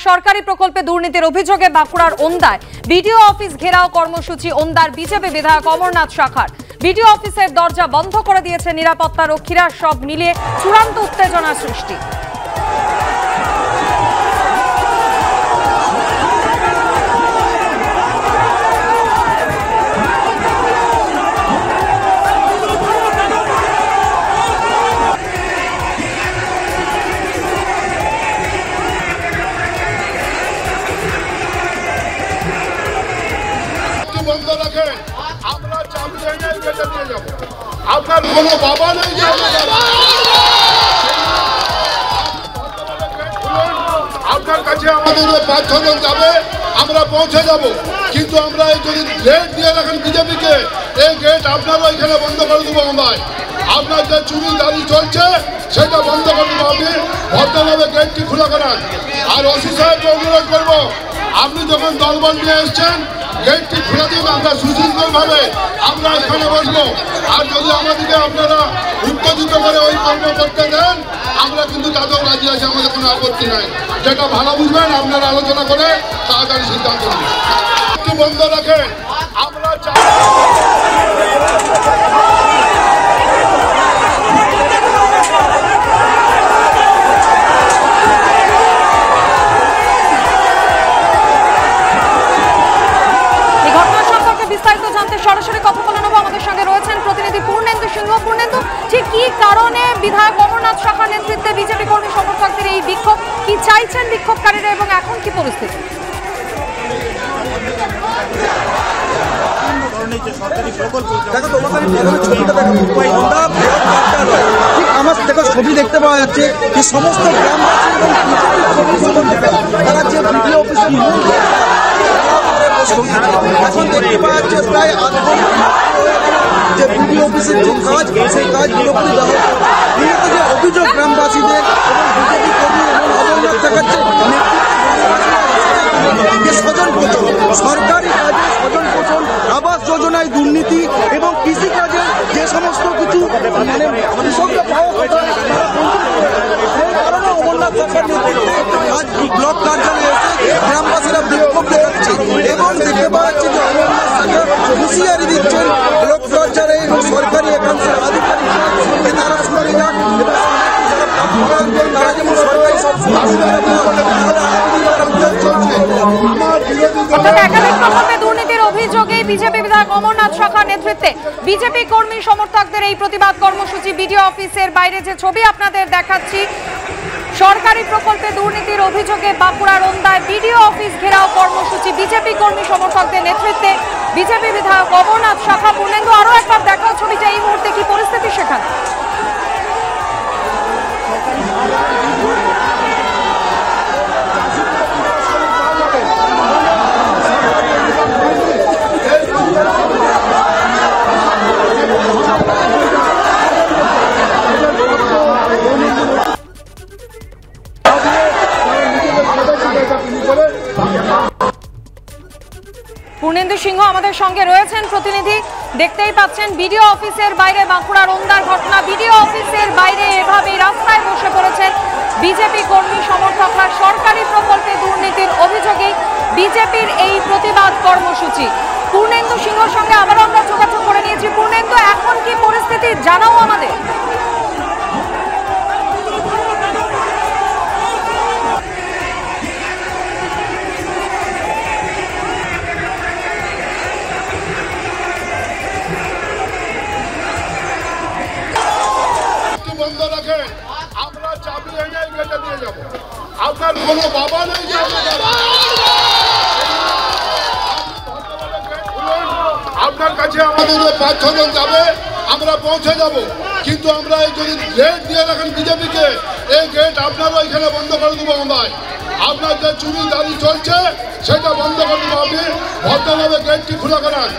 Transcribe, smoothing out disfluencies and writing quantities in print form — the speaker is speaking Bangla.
সরকারি প্রকল্পে দুর্নীতির অভিযোগে বাঁকুড়ার ওন্দায় বিডিও অফিস ঘেরাও কর্মসূচি। ওন্দার বিজেপি বিধায়ক অমরনাথ শাখার বিডিও অফিসের দরজা বন্ধ করে দিয়েছে নিরাপত্তা রক্ষীরা। সব মিলিয়ে চূড়ান্ত উত্তেজনা সৃষ্টি। বন্ধ রাখেন, আমরা চাবি নিয়ে গেটে নিয়ে যাব। আপনার কোনো বাবা নেই যে আপনার কাছে আমাদের 5-6 জন যাবে, আমরা পৌঁছে যাব। কিন্তু আমরা এই যদি গেট দিয়ে রাখেন বিজেপিকে, এই গেট আপনারও এখানে বন্ধ করে দেবো। আপনার যে চুরি দাঁড়ি চলছে সেটা বন্ধ করে দেবো। আপনি ভদ্রভাবে গেটটি খোলা করান। আর ওসি সাহেবকে অনুরোধ করবো, আপনি যখন দলবল নিয়ে এসছেন গেটটি খুলে দিন, আমরা সুশৃঙ্খলভাবে আমরা এখানে বসবো। আর যদি আমাদেরকে আপনারা উত্তেজিত করে ওই কর্ম করতে দেন, আমরা কিন্তু তাতেও রাজি আছি, আমাদের কোনো আপত্তি নাই। যেটা ভালো বুঝবেন আপনারা আলোচনা করে তাড়াতাড়ি সিদ্ধান্ত নিন। বন্ধ রাখেন, আমরা বিস্তারিত জানতে সরাসরি কথা বলে নেব। আমাদের সঙ্গে রয়েছেন প্রতিনিধি পূর্ণেন্দু সিংহ। পূর্ণেন্দু, ঠিক কি কারণে বিধায়ক অমরনাথ শাখার নেতৃত্বে বিজেপি কর্মী সমর্থকদের এই বিক্ষোভ, কি চাইছেন বিক্ষোভকারীরা এবং এখন কি পরিস্থিতি? ছবি দেখতে পাওয়া যাচ্ছে যে সমস্ত গ্রামবাসী তারা যে বিডিও অফিসের এখন দেখতে পাওয়া যাচ্ছে প্রায় যে বিডিও অফিসের যে কাজ সেই কাজ পুরোপুরি মূলত যে অভিযোগ গ্রামবাসীদের এবং বিজেপি কর্মী এবং অমরনাথ দেখাচ্ছে যে স্বজন পোষণ, সরকারি কাজে স্বজন পোষণ, আবাস যোজনায় দুর্নীতি এবং কৃষিকাজে যে সমস্ত কিছু মানে কৃষকরা পাওয়া কথা সেই কারণে অমরনাথ সরকার ব্লক কার্যালয়ে এসে গ্রামবাসীরা বিক্ষোভ দেখাচ্ছে এবং দেখতে পাওয়া যাচ্ছে যে অমরনাথ সরকার হুঁশিয়ারি দিচ্ছেন ব্লক পর্যায়ে এবং সরকারি একাংশের আধিকারিকরা তারা শুনে যান তারা যেমন সরকারি সব দুর্নীতির অভিযোগে বিজেপি বিধায়ক অমরনাথ শাখার নেতৃত্বে বিজেপি কর্মী সমর্থকদের এই প্রতিবাদ কর্মসূচি। বিডিও অফিসের বাইরে যে ছবি আপনাদের দেখাচ্ছি, সরকারি প্রকল্পে দুর্নীতির অভিযোগে বাঁকুড়ার ওন্দায় বিডিও অফিস ঘেরাও কর্মসূচি। বিজেপি কর্মী সমর্থকদের নেতৃত্বে বিজেপি বিধায়ক অমরনাথ শাখা। পূর্ণেন্দু, আরো একবার দেখাও ছবিটা, এই মুহূর্তে কি পরিস্থিতি সেখানে? পূর্ণেন্দু সিংহ আমাদের সঙ্গে রয়েছেন প্রতিনিধি। দেখতেই পাচ্ছেন বিডিও অফিসের বাইরে বাঁকুড়ার ওন্দার ঘটনা। বিডিও অফিসের বাইরে এভাবেই রাস্তায় বসে পড়েছেন বিজেপি কর্মী সমর্থকরা। সরকারি প্রকল্পে দুর্নীতির অভিযোগে বিজেপির এই প্রতিবাদ কর্মসূচি। পূর্ণেন্দু সিংহর সঙ্গে আবারও আমরা যোগাযোগ করে নিয়েছি। পূর্ণেন্দু, এখন কি পরিস্থিতি জানাও আমাদের। বন্ধ রাখেন, আমরা চাবি নিয়ে গেটে নিয়ে যাব। আপনার কোনো বাবা নেই যে আপনার কাছে আমাদের 5-6 জন যাবে, আমরা পৌঁছে যাব। কিন্তু আমরা এই যদি গেট দিয়ে রাখেন বিজেপিকে, এই গেট আপনারও এখানে বন্ধ করে দেবো। আপনার যে চুরি দাঁড়ি চলছে সেটা বন্ধ করে দেবো। আপনি ভদ্রভাবে গেটটি খোলা করান।